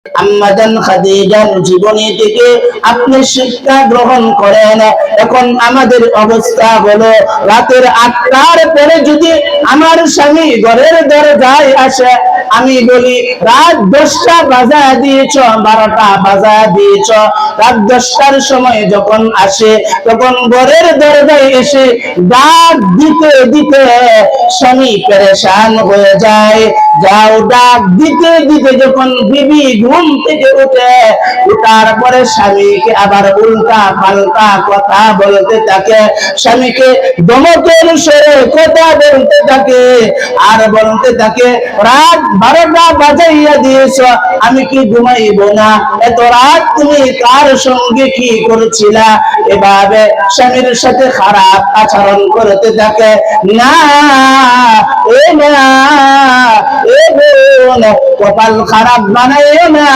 আম্মাজান খাদিজার জীবনী থেকে আপনি শিক্ষা গ্রহণ করেন। এখন আমাদের অবস্থা হলো রাতের 8টার পরে যদি আমার স্বামী ঘরের দরজায় আসে, আমি বলি রাত 10টা বাজা দিয়েছ, 12টা বাজা দিয়েছ। রাত 10টার সময় যখন আসে তখন ঘরের দরজায় এসে ডাক দিতে দিতে স্বামী পেরেশান হয়ে যায়। যাও ডাক দিতে দিতে যখন বিবি ঘুম থেকে উঠে, উঠার পরে স্বামীকে আবার উল্টা পাল্টা কথা বলতে থাকে, স্বামীকে ধমকের স্বরে কথা বলতে থাকে আর বলতে থাকে রাত 12টা বাজাইয়া দিয়েছ, আমি কি ঘুমাইব না? এত রাত তুমি কার সঙ্গে কি করছিলা? এভাবে স্বামীর সাথে খারাপ আচরণ করতে থাকে। না এ না এ বোন, কপাল খারাপ বানাইও না।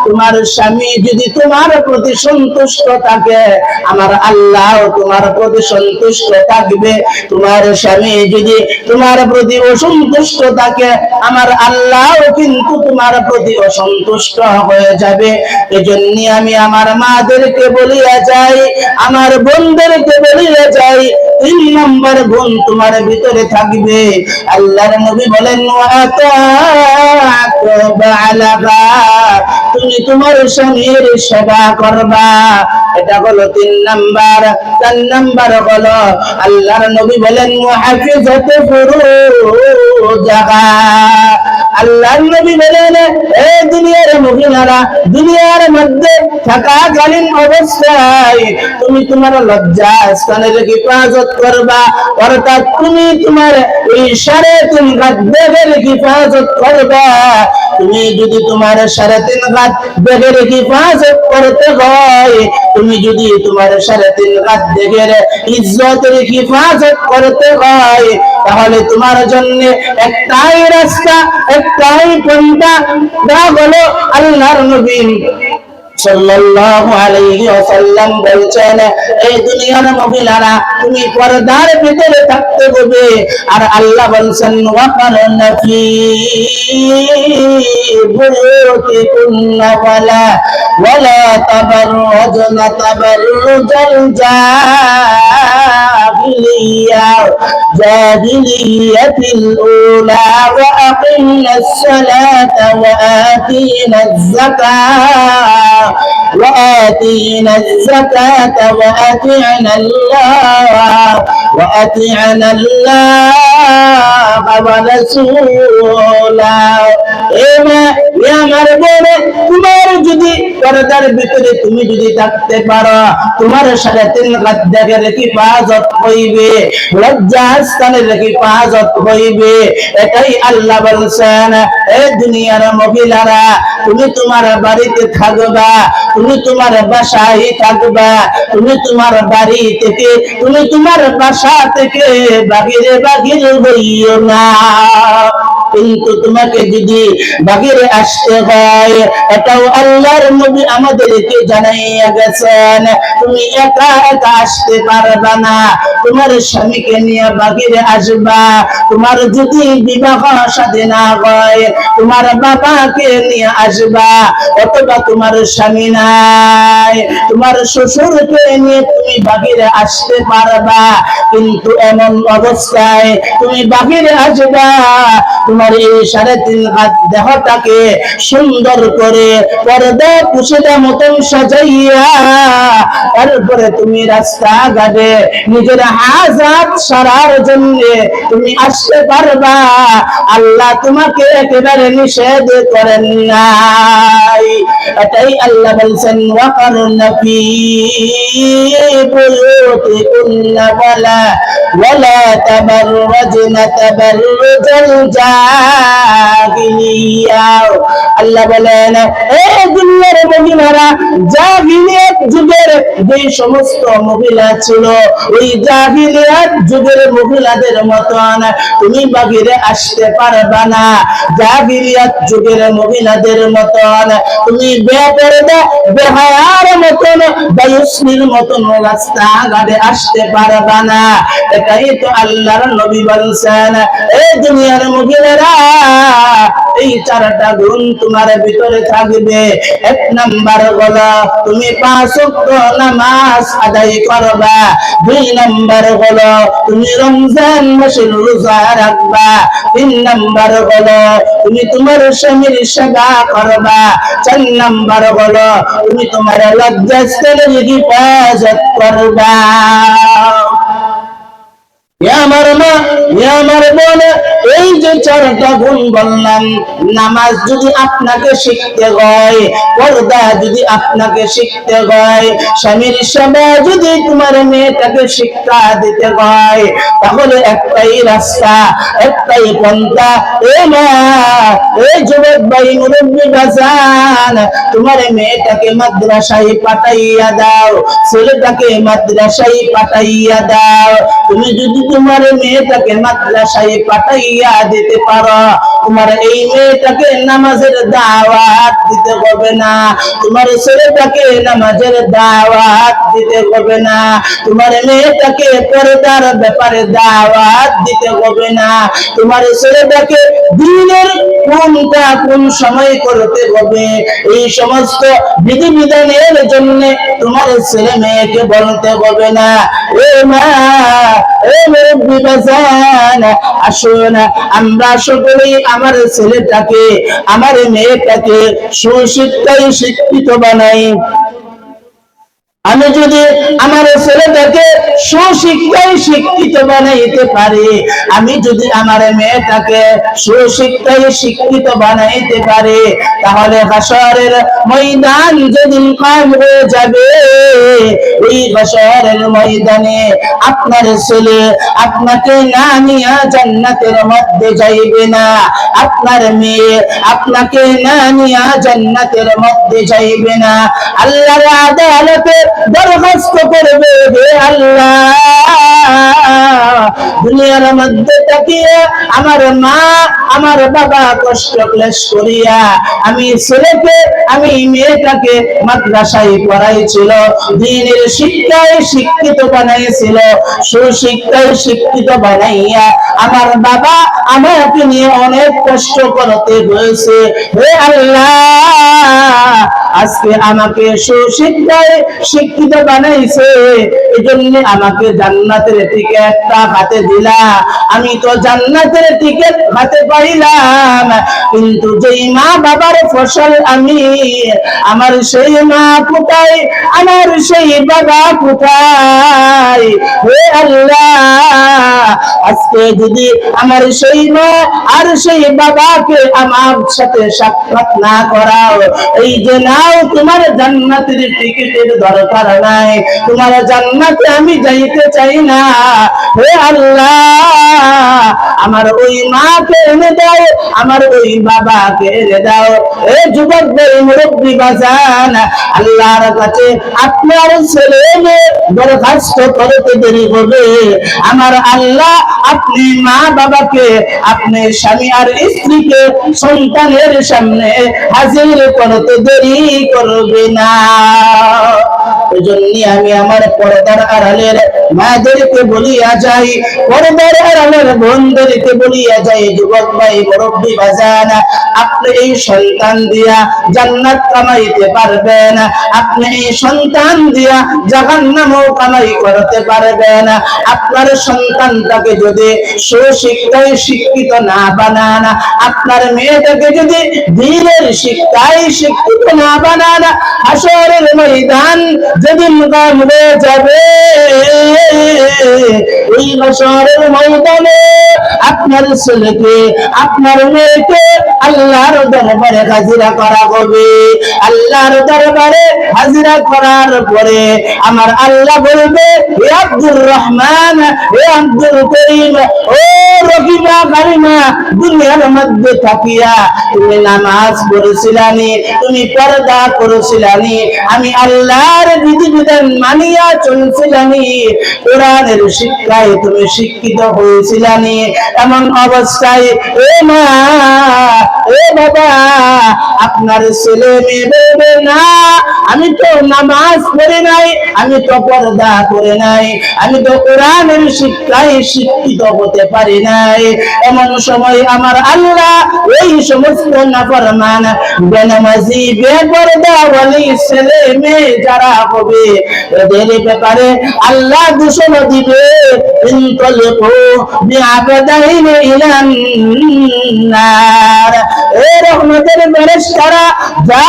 তোমার স্বামী যদি তোমার প্রতি সন্তুষ্ট থাকে, আমার আল্লাহ তোমার প্রতি সন্তুষ্ট থাকবে। তোমার স্বামী যদি তোমার প্রতি অসন্তুষ্ট থাকে, আমার আল্লাহ কিন্তু তোমার প্রতি অসন্তুষ্ট হয়ে যাবে। এজন্য আমি আমার মাদেরকে বলিয়া যাই, আমার বোনদেরকে বলিয়া যাই, 3 নম্বর গুণ তোমার ভিতরে থাকবে। আল্লাহর নবী বলেন তুমি তোমার স্বামীর সেবা করবা, এটা হলো 3 নাম্বার। 4 নাম্বার হলো আল্লাহর নবী বলেন মুহাফিজাতু ফুরুজাহা। আল্লাহর নবী বলেন এই দুনিয়ার মহিলারা দুনিয়ার মধ্যে থাকাকালীন অবস্থায় তুমি তোমার লজ্জা স্থানের হেফাজত করবা, অর্থাৎ তুমি তোমার এই 3.5 হাত দেহের হেফাজত করবা। তুমি যদি তোমার 3.5 হাত দেহের হেফাজত করতে হয়, তুমি যদি তোমার 3.5 হাত দেহের ইজ্জতের হেফাজত করতে হয়, তাহলে তোমার জন্য একটাই রাস্তা, একটাই পন্থা, যা হলো আল্লাহর নবী সাল্লাল্লাহু আলাইহি ওয়াসাল্লাম বলেছেন এই দুনিয়ার মহিলারা তুমি পর্দার ভিতরে থাকতে হবে। আর আল্লাহ বলেছেন ওয়াকারনা ফি বুয়ুতিকুন্না ওয়ালা তাবাররুজনা তাবাররুজাল জাহিলিয়াতিল উলা ওয়া আকিমনাস সালাতা ওয়া আতিনাজ যাকাত وآتينا الزكاة وأطعنا الله ورسوله। আমার বোন, তোমার যদি পর্দার ভিতরে তুমি যদি থাকতে পারো, তোমার 3.5 হাত দেহের হেফাজত হইবে, লজ্জা স্থানের হেফাজত হইবে। এটাই আল্লাহ বলছেন এই দুনিয়ার মহিলারা তুমি তোমার বাড়িতে থাকবা, তুমি তোমার বাসায় থাকবা, তুমি তোমার বাড়ি থেকে তুমি তোমার বাসা থেকে বাহিরে হইও না। কিন্তু তোমাকে যদি বাহিরে আসতে হয়, এটাও আল্লাহর নবী আমাদেরকে জানাইয়া গেছেন, তুমি একা একা আসতে পারবা না, তোমার স্বামীকে নিয়ে বাহিরে আসবা। তোমার যদি বিবাহ শাদী না হয়, তোমার বাবাকে নিয়ে আসবা, অথবা তোমার স্বামী নাই, তোমার শ্বশুরকে নিয়ে তুমি বাহিরে আসতে পারবা। কিন্তু এমন অবস্থায় তুমি বাহিরে আসবা, তোমার এই 3.5 হাত দেহটাকে সুন্দর করে পর্দা পুশিদা মতন সাজাইয়া, তারপরে তুমি রাস্তাঘাটে নিজের হাজাত সারার জন্য তুমি আসতে পারবা। আল্লাহ তোমাকে একেবারে নিষেধ করেন নাই। এটাই আল্লাহ বলছেন ওয়াকারনা ফি বুয়ুতিকুন্না ওয়ালা তাবাররুজনা তাবাররুজাল জাহিলিয়া। আল্লাহ বলেন এই দুনিয়ার মহিলারা জাহিলিয়াত যুগের যে সমস্ত মহিলা ছিল, ওই জাহিলিয়াত যুগের মহিলাদের মতন তুমি বাহিরে আসতে পারবা না। জাহিলিয়াত যুগের মহিলাদের মতন তুমি বেপরদা বেহায়ার মতন বায়ুস্মির মতন রাস্তাঘাটে আসতে পারবা না। এটাই তো আল্লাহর নবী বলছেন এই দুনিয়ার মহিলারা এই চারটা গুণ তোমার ভিতরে থাকবে। এক নাম্বার হলো তুমি 5 ওয়াক্ত নামাজ আদায় করবা। 2 নাম্বার হলো তুমি রমজান মাসের রোজা রাখবা। 3 নাম্বার হলো তুমি তোমার স্বামীর সেবা করবা। 4 নাম্বার হলো তুমি তোমার লজ্জাস্থানের হেফাজত করবা। আমার মা, আমার বোন, এই যে চারটা গুণ বললাম, নামাজ যদি আপনাকে শিখতে হয়, পর্দা যদি আপনাকে শিখতে হয়, স্বামীর সেবা যদি তোমার মেয়েটাকে শিক্ষা দিতে হয়, তাহলে একটাই রাস্তা, একটাই পন্থা। এ মা, এই যুবক ভাই, মুরব্বী বাজান, তোমার মেয়েটাকে মাদ্রাসায় পাঠাইয়া দাও, ছেলেটাকে মাদ্রাসায় পাঠাইয়া দাও। তুমি যদি তোমার মেয়েটাকে মাদ্রাসায় পাঠাইয়া দিতে পারো, তোমার এই মেয়েটাকে নামাজের দাওয়াত দিতে হবে না, তোমার ছেলেটাকে নামাজের দাওয়াত দিতে হবে না, তোমার মেয়েটাকে পর্দার ব্যাপারে দাওয়াত দিতে হবে না, তোমার ছেলেটাকে দ্বীনের কোনটা কোন সময় করতে হবে, এই সমস্ত বিধিবিধানের জন্য তোমার ছেলে মেয়েকে বলতে হবে না। এ মা, এ মুরব্বী বাজান, আসুন আমরা সকলেই আমার ছেলেটাকে, আমার মেয়েটাকে সুশিক্ষায় শিক্ষিত বানাই। আমি যদি আমার ছেলেটাকে সুশিক্ষায় শিক্ষিত বানাইতে পারি, আমি যদি আমার মেয়েটাকে সুশিক্ষায় শিক্ষিত বানাইতে পারি, তাহলে হাসরের ময়দান যেদিন কায়েম হয়ে যাবে, ওই হাসরের ময়দানে আপনার ছেলে আপনাকে না নিয়ে জান্নাতের মধ্যে যাইবে না, আপনার মেয়ে আপনাকে না নিয়ে জান্নাতের মধ্যে যাইবে না। আল্লাহর আদালতে দরখাস্ত করবে, হে আল্লাহ, দুনিয়ার মধ্যে তাকিয়ে আমার মা আমার বাবা কষ্ট ক্লেশ করিয়া আমি ছেলেকে আমি মেয়েটাকে মাদ্রাসায় পড়াইছিল, দ্বীনের শিক্ষায় শিক্ষিত বানাইছিল, সুশিক্ষায় শিক্ষিত বানাইয়া আমার বাবা আমাকে নিয়ে অনেক কষ্ট করতে হয়েছে। হে আল্লাহ, আজকে আমাকে সুশিক্ষায় শিক্ষিত বানাইছে, এজন্য আমাকে জান্নাতের টিকেটটা হাতে দিলা। আমি তো জান্নাতের টিকেট হাতে পাইলাম, কিন্তু যেই মা বাবার ফসল আমি, আমার সেই মা কোথায়, আমার সেই বাবা কোথায়? হে আল্লাহ, আজকে যদি আমার সেই মা আর সেই বাবাকে আমার সাথে সাক্ষাৎ না করাও, এই যে নাও তোমার জান্নাতের টিকিটের দরকার নাই, তোমার জান্নাতে আমি যাইতে চাই না। হে আল্লাহ, আমার ওই মাকে এনে দাও, আমার ওই বাবাকে এনে দাও। এ যুবক ভাই, মুরব্বী বাজান, আল্লাহর কাছে আপনার ছেলে মেয়ে দরখাস্ত করতে দেরি হবে, আমার আল্লাহ আপনি মা বাবাকে, আপনি স্বামী আর স্ত্রীকে সন্তানের সামনে হাজির করতে দেরি করবে না। এজন্য আমি আমার পর্দার আড়ালের মাদেরকে বলিয়া যাই, পর্দার আড়ালের বোনদেরকে বলিয়া যাই, যুবক ভাই, মুরব্বী বাজান, আপনি এই সন্তান দিয়া জান্নাত কামাইতে পারবেন, আপনি এই সন্তান দিয়া জাহান্নামও কামাই করতে পারবেন। আপনার সন্তানটাকে যদি সুশিক্ষায় শিক্ষিত না বানান, আপনার মেয়েটাকে যদি দ্বীনের শিক্ষায় শিক্ষিত না বানান, হাসরের ময়দান যেদিন কায়েম হয়ে যাবে, এই হাসরের ময়দানে আপনার ছেলেকে আপনার মেয়েকে আল্লাহর দরবারে হাজিরা করা হবে। আল্লাহর দরবারে হাজিরা করার পরে আমার আল্লাহ বলবে, হে আব্দুর রহমান, হে আব্দুল করিম, ও রকিবা কারিমা, দুনিয়ার মধ্যে থাকিয়া তুমি নামাজ পড়েছিলানি, তুমি পর্দা করেছিলানি, আমি আল্লাহর বিধিবিধান মানিয়া চলছিলানি, কোরআনের শিক্ষায় তুমি শিক্ষিত হয়েছিলানি, এমন অবস্থায় এ মা, এ বাবা, আপনার ছেলে মেয়ে বলবে না আমি আমি তো নামাজ পড়ি নাই, আমি তো পর্দা করে নাই, আমি তো কোরআনের শিক্ষায় শিক্ষিত হতে পারি নাই। এমন সময় আমার আল্লাহ ওই সমস্ত নাফরমান বেনামাজি বেপরদা ওয়ালি ছেলে মেয়ে যারা হবে এদের ব্যাপারে আল্লাহ দূষণ দিবে, ইনতালিকু বিআবদাইনি ইলান নার। এ রহমতের ফেরেশতারা যা,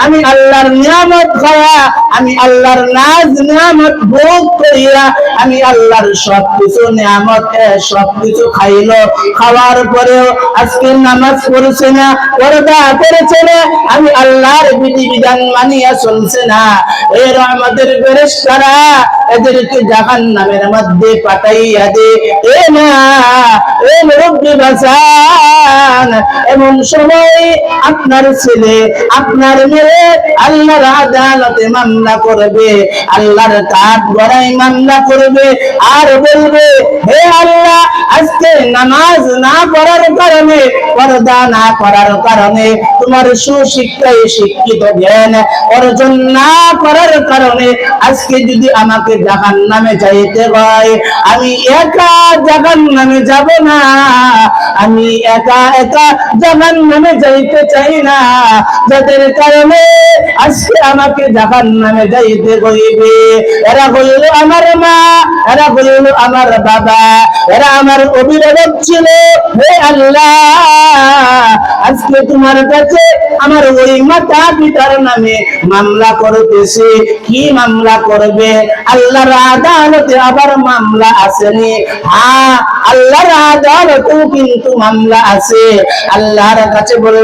আমি আল্লাহর নিয়ামত খায়া, আমি আল্লাহর নাজ নিয়ামত ভোগ করিয়া, আমি আল্লাহর সবকিছু নিয়ামত সবকিছু খাইলো, খাওয়ার পরেও আজকে নামাজ পড়ছে না, পর্দা করেছে না, আমি আল্লাহর বিধিবিধান মানিয়া চলছে না। এই রহমতের ফেরেশতারা এদেরকে জাহান্নামের মধ্যে পাঠাইয়া দে। এ না, এ মুরব্বি বাঁচান। এমন সময় আপনার ছেলে, আপনার মেয়ে আল্লাহর আদালতে মামলা করবে, আল্লাহর কাঠ গড়াই মামলা করবে, আর বলবে হে আল্লাহ, আজকে নামাজ না পড়ার কারণে, পর্দা না করার কারণে, তোমার সুশিক্ষায় শিক্ষিত জ্ঞান অর্জন না করার কারণে আজকে যদি আমাকে জাহান্নামে যাইতে হয়, আমি একা জাহান্নামে যাব না, আমি একা একা জাহান্নামে যাইতে চাই না, যাদের কারণে আজকে আমাকে জাহান্নামে যাইতে হইবে। এরা হইল আমার মা, এরা হইল আমার বাবা, এরা আমার অভিভাবক ছিল। হে আল্লাহ, আজকে তোমার কাছে আমার ওই মাতা পিতার নামে মামলা করতেছে। কি মামলা করবে? আল্লাহর আদালতে আবার মামলা আসেনি? হ্যাঁ, আল্লাহর আদালতেও কিন্তু মামলা আছে। আল্লাহর কাছে বলবে